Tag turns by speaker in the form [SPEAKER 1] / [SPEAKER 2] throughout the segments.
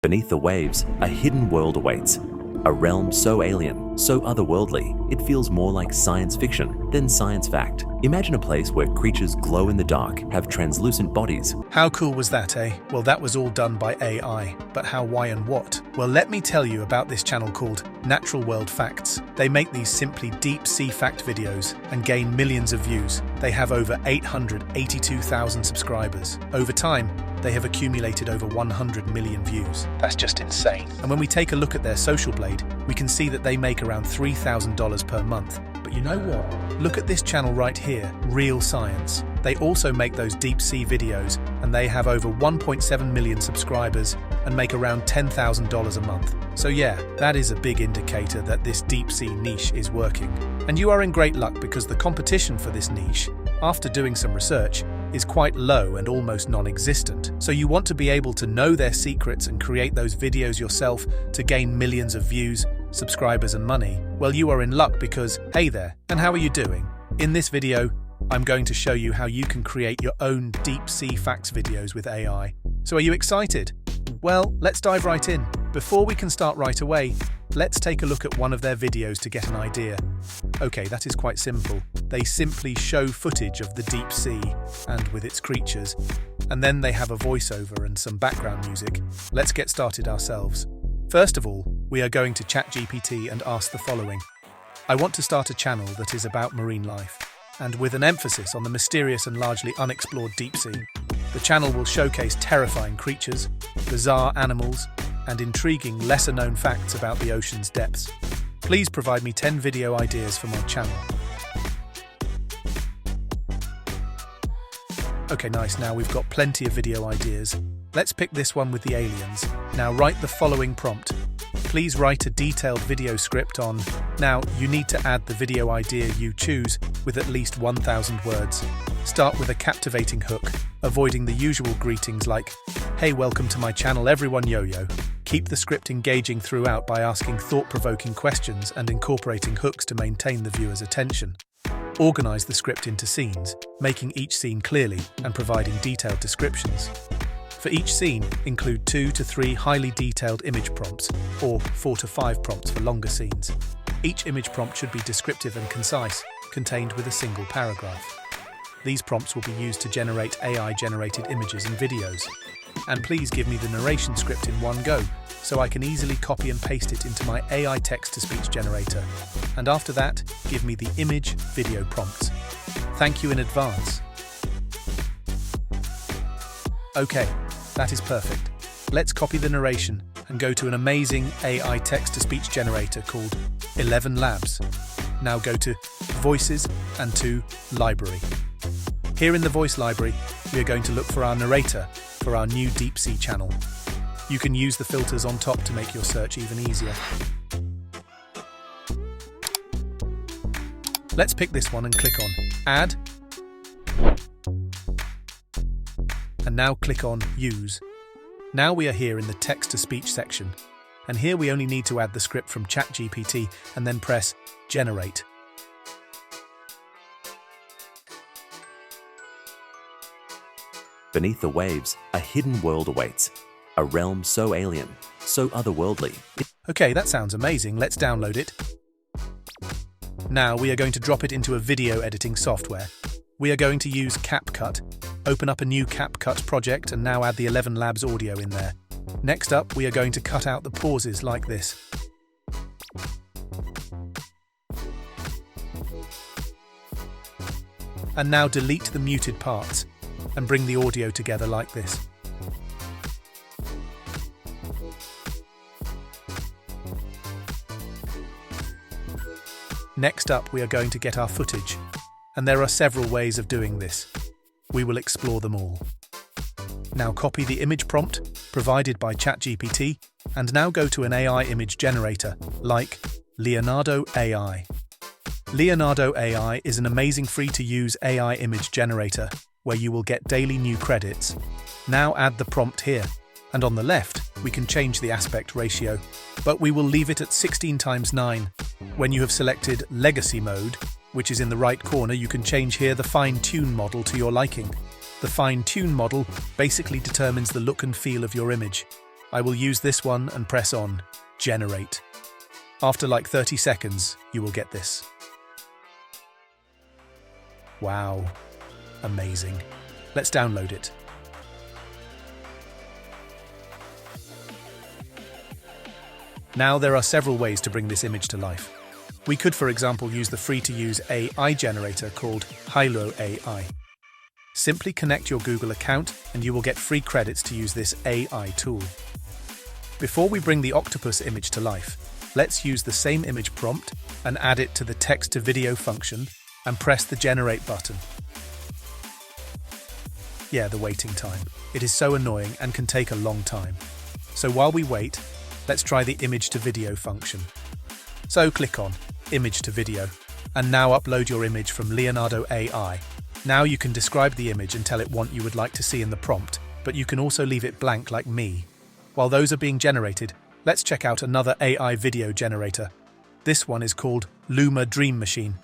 [SPEAKER 1] Beneath the waves, a hidden world awaits. A realm so alien, so otherworldly, it feels more like science fiction than science fact. Imagine a place where creatures glow in the dark, have translucent bodies.
[SPEAKER 2] How cool was that, eh? Well, that was all done by AI. But how, why, and what? Well, let me tell you about this channel called Natural World Facts. They make these simply deep sea fact videos and gain millions of views. They have over 882,000 subscribers. Over time, they have accumulated over 100 million views. That's just insane. And when we take a look at their social blade, we can see that they make around $3,000 per month. But you know what? Look at this channel right here, Real Science. They also make those deep sea videos, and they have over 1.7 million subscribers and make around $10,000 a month. So yeah, that is a big indicator that this deep sea niche is working. And you are in great luck because the competition for this niche, after doing some research, is quite low and almost non-existent. So you want to be able to know their secrets and create those videos yourself to gain millions of views, subscribers and money. Well, you are in luck because, hey there, and how are you doing? In this video, I'm going to show you how you can create your own deep sea facts videos with AI. So are you excited? Well, let's dive right in. Before we can start right away, let's take a look at one of their videos to get an idea. Okay, that is quite simple. They simply show footage of the deep sea and with its creatures, and then they have a voiceover and some background music. Let's get started ourselves. First of all, we are going to Chat-GPT and ask the following. I want to start a channel that is about marine life, and with an emphasis on the mysterious and largely unexplored deep sea. The channel will showcase terrifying creatures, bizarre animals, and intriguing lesser-known facts about the ocean's depths. Please provide me 10 video ideas for my channel. Okay, nice. Now we've got plenty of video ideas. Let's pick this one with the aliens. Now write the following prompt. Please write a detailed video script on... Now, you need to add the video idea you choose with at least 1,000 words. Start with a captivating hook, avoiding the usual greetings like, "Hey, welcome to my channel everyone, yo-yo." Keep the script engaging throughout by asking thought-provoking questions and incorporating hooks to maintain the viewer's attention. Organize the script into scenes, making each scene clearly and providing detailed descriptions. For each scene, include 2 to 3 highly detailed image prompts, or 4 to 5 prompts for longer scenes. Each image prompt should be descriptive and concise, contained with a single paragraph. These prompts will be used to generate AI-generated images and videos. And please give me the narration script in one go, so I can easily copy and paste it into my AI text-to-speech generator. And after that, give me the image video prompts. Thank you in advance. Okay, that is perfect. Let's copy the narration and go to an amazing AI text-to-speech generator called 11 Labs. Now go to Voices and to Library. Here in the voice library, we are going to look for our narrator for our new deep sea channel. You can use the filters on top to make your search even easier. Let's pick this one and click on Add. And now click on Use. Now we are here in the text-to-speech section. And here we only need to add the script from Chat-GPT and then press Generate.
[SPEAKER 1] Beneath the waves, a hidden world awaits. A realm so alien, so otherworldly.
[SPEAKER 2] Okay, that sounds amazing. Let's download it. Now we are going to drop it into a video editing software. We are going to use CapCut. Open up a new CapCut project and now add the 11 Labs audio in there. Next up, we are going to cut out the pauses like this. And now delete the muted parts and bring the audio together like this. Next up, we are going to get our footage, and there are several ways of doing this. We will explore them all. Now copy the image prompt provided by Chat-GPT and now go to an AI image generator like Leonardo AI. Leonardo AI is an amazing free-to-use AI image generator where you will get daily new credits. Now add the prompt here, and on the left, we can change the aspect ratio, but we will leave it at 16:9. When you have selected Legacy Mode, which is in the right corner, you can change here the fine-tune model to your liking. The fine-tune model basically determines the look and feel of your image. I will use this one and press on Generate. After like 30 seconds, you will get this. Wow, amazing. Let's download it. Now there are several ways to bring this image to life. We could, for example, use the free-to-use AI generator called Hilo AI. Simply connect your Google account and you will get free credits to use this AI tool. Before we bring the octopus image to life, let's use the same image prompt and add it to the text-to-video function and press the Generate button. Yeah, the waiting time. It is so annoying and can take a long time. So while we wait, let's try the image to video function. So click on Image to Video, and now upload your image from Leonardo AI. Now you can describe the image and tell it what you would like to see in the prompt, but you can also leave it blank like me. While those are being generated, let's check out another AI video generator. This one is called Luma Dream Machine.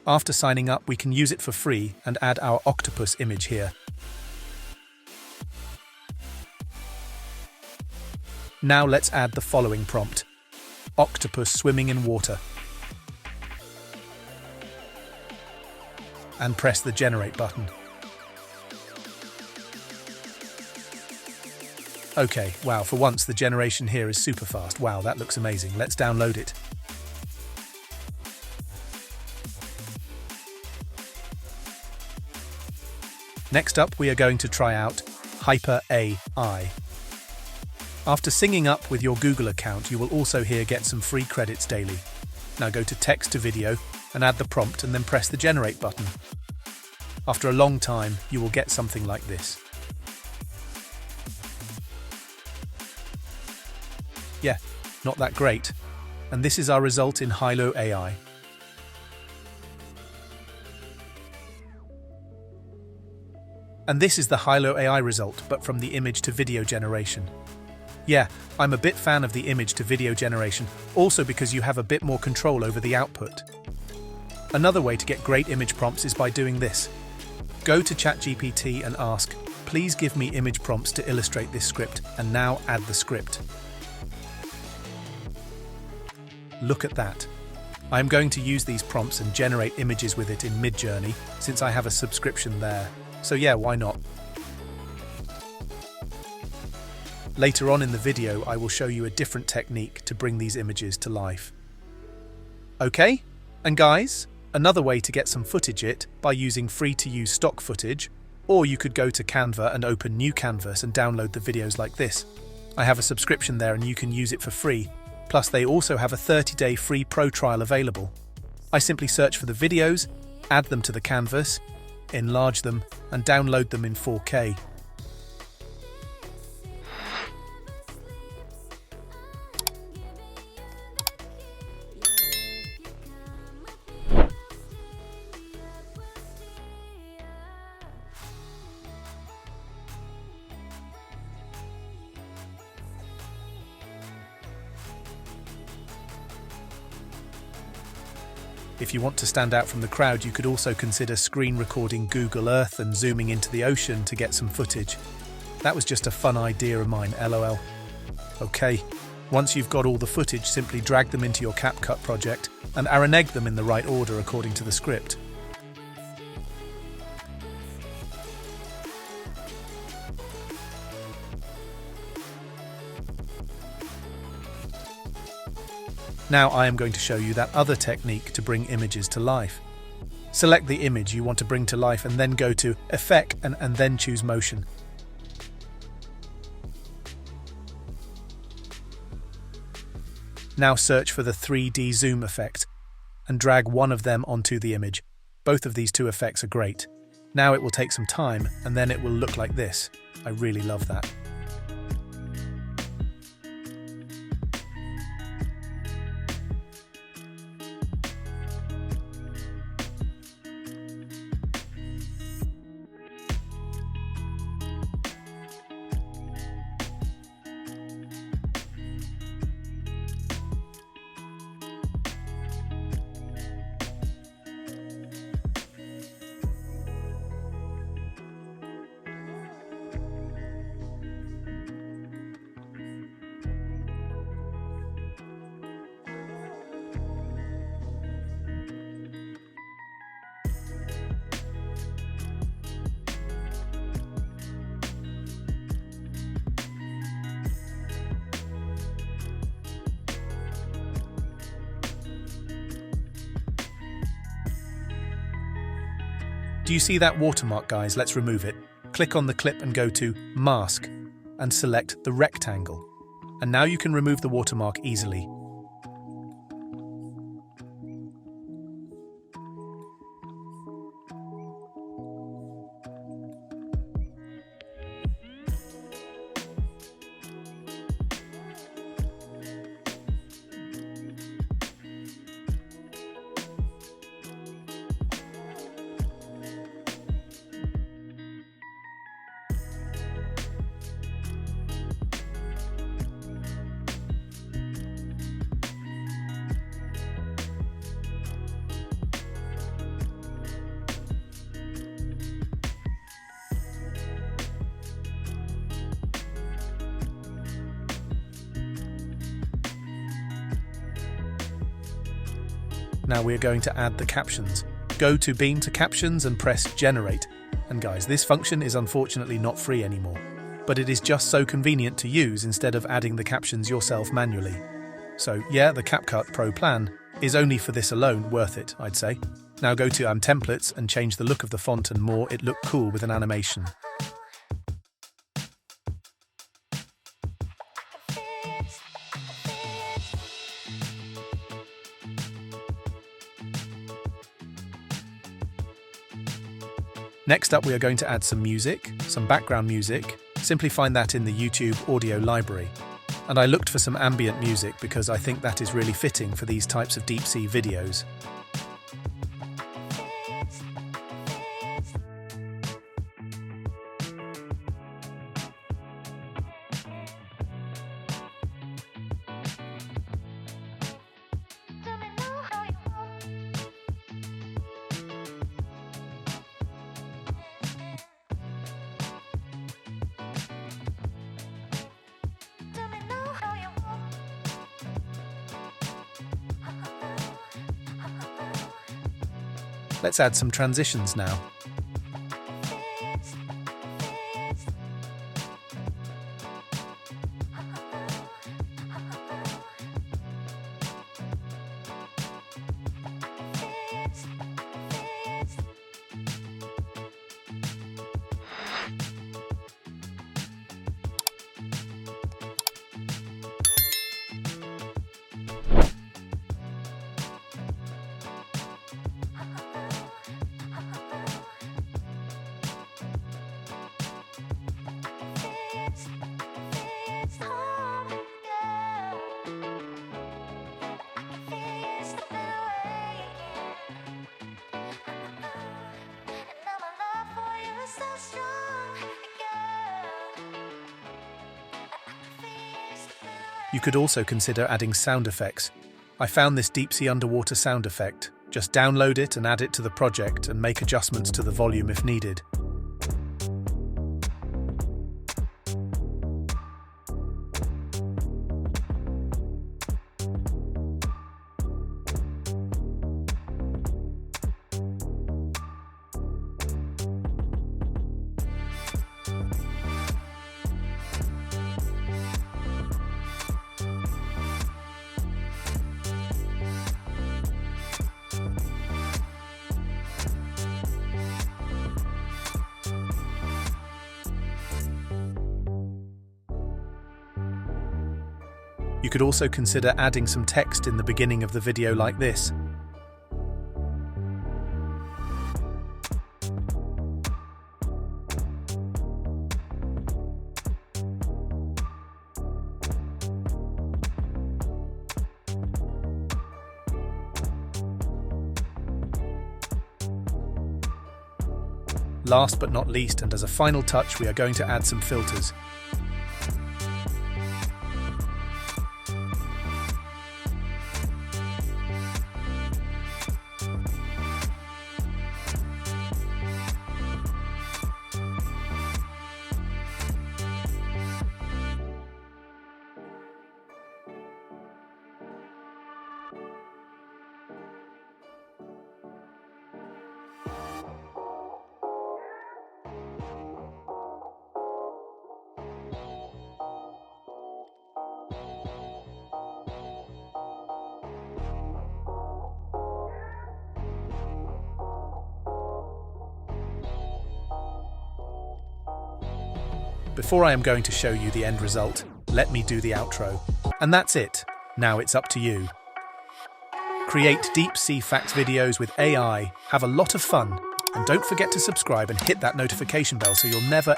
[SPEAKER 2] After signing up, we can use it for free and add our octopus image here. Now let's add the following prompt. Octopus swimming in water. And press the Generate button. Okay, wow, for once the generation here is super fast. Wow, that looks amazing. Let's download it. Next up, we are going to try out Hyper AI. After syncing up with your Google account, you will also here get some free credits daily. Now go to Text to Video and add the prompt and then press the Generate button. After a long time, you will get something like this. Yeah, not that great. And this is our result in Hilo AI. And this is the Hilo AI result, but from the image to video generation. Yeah, I'm a bit fan of the image to video generation, also because you have a bit more control over the output. Another way to get great image prompts is by doing this. Go to Chat-GPT and ask, please give me image prompts to illustrate this script, and now add the script. Look at that. I'm going to use these prompts and generate images with it in Midjourney, since I have a subscription there. So yeah, why not? Later on in the video, I will show you a different technique to bring these images to life. Okay? And guys, another way to get some footage by using free-to-use stock footage, or you could go to Canva and open New Canvas and download the videos like this. I have a subscription there and you can use it for free. Plus, they also have a 30-day free pro trial available. I simply search for the videos, add them to the canvas, enlarge them, and download them in 4K. If you want to stand out from the crowd, you could also consider screen recording Google Earth and zooming into the ocean to get some footage. That was just a fun idea of mine, LOL. Okay, once you've got all the footage, simply drag them into your CapCut project and arrange them in the right order according to the script. Now I am going to show you that other technique to bring images to life. Select the image you want to bring to life and then go to Effect and then choose Motion. Now search for the 3D zoom effect and drag one of them onto the image. Both of these two effects are great. Now it will take some time and then it will look like this. I really love that. Do you see that watermark, guys? Let's remove it. Click on the clip and go to Mask and select the rectangle. And now you can remove the watermark easily. Now we're going to add the captions. Go to Beam to Captions and press Generate. And guys, this function is unfortunately not free anymore, but it is just so convenient to use instead of adding the captions yourself manually. So yeah, the CapCut Pro plan is only for this alone worth it, I'd say. Now go to Templates and change the look of the font and more it look cool with an animation. Next up, we are going to add some music, some background music. Simply find that in the YouTube audio library. And I looked for some ambient music because I think that is really fitting for these types of deep sea videos. Let's add some transitions now. You could also consider adding sound effects. I found this deep sea underwater sound effect. Just download it and add it to the project and make adjustments to the volume if needed. You could also consider adding some text in the beginning of the video like this. Last but not least, and as a final touch, we are going to add some filters. before I am going to show you the end result, let me do the outro. And that's it. Now it's up to you. Create deep sea facts videos with AI, have a lot of fun, and don't forget to subscribe and hit that notification bell so you'll never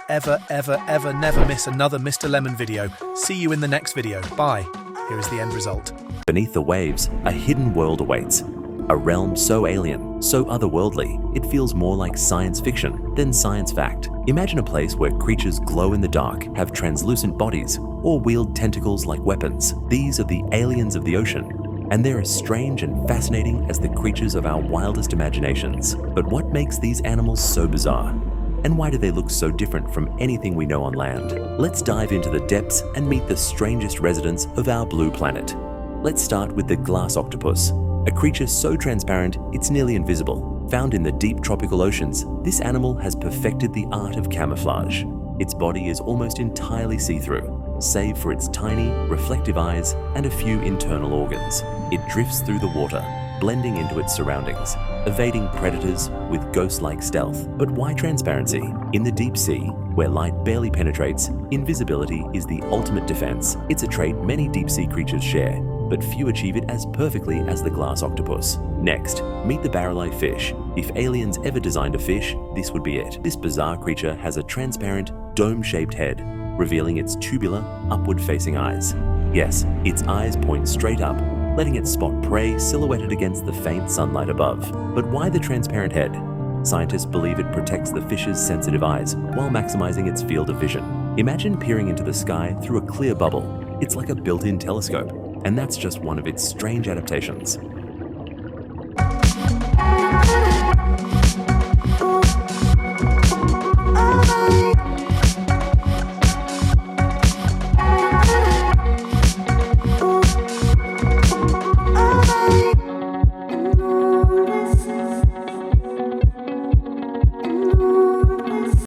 [SPEAKER 2] miss another Mr. Lemon video. See you in the next video. Bye. Here is the end result.
[SPEAKER 1] Beneath the waves, a hidden world awaits. A realm so alien, so otherworldly, it feels more like science fiction than science fact. Imagine a place where creatures glow in the dark, have translucent bodies, or wield tentacles like weapons. These are the aliens of the ocean, and they're as strange and fascinating as the creatures of our wildest imaginations. But what makes these animals so bizarre? And why do they look so different from anything we know on land? Let's dive into the depths and meet the strangest residents of our blue planet. Let's start with the glass octopus, a creature so transparent it's nearly invisible. Found in the deep tropical oceans, this animal has perfected the art of camouflage. Its body is almost entirely see-through, save for its tiny, reflective eyes and a few internal organs. It drifts through the water, blending into its surroundings, evading predators with ghost-like stealth. But why transparency? In the deep sea, where light barely penetrates, invisibility is the ultimate defense. It's a trait many deep-sea creatures share, but few achieve it as perfectly as the glass octopus. Next, meet the barrel-eye fish. If aliens ever designed a fish, this would be it. This bizarre creature has a transparent, dome-shaped head, revealing its tubular, upward-facing eyes. Yes, its eyes point straight up, letting it spot prey silhouetted against the faint sunlight above. But why the transparent head? Scientists believe it protects the fish's sensitive eyes while maximizing its field of vision. Imagine peering into the sky through a clear bubble. It's like a built-in telescope, and that's just one of its strange adaptations.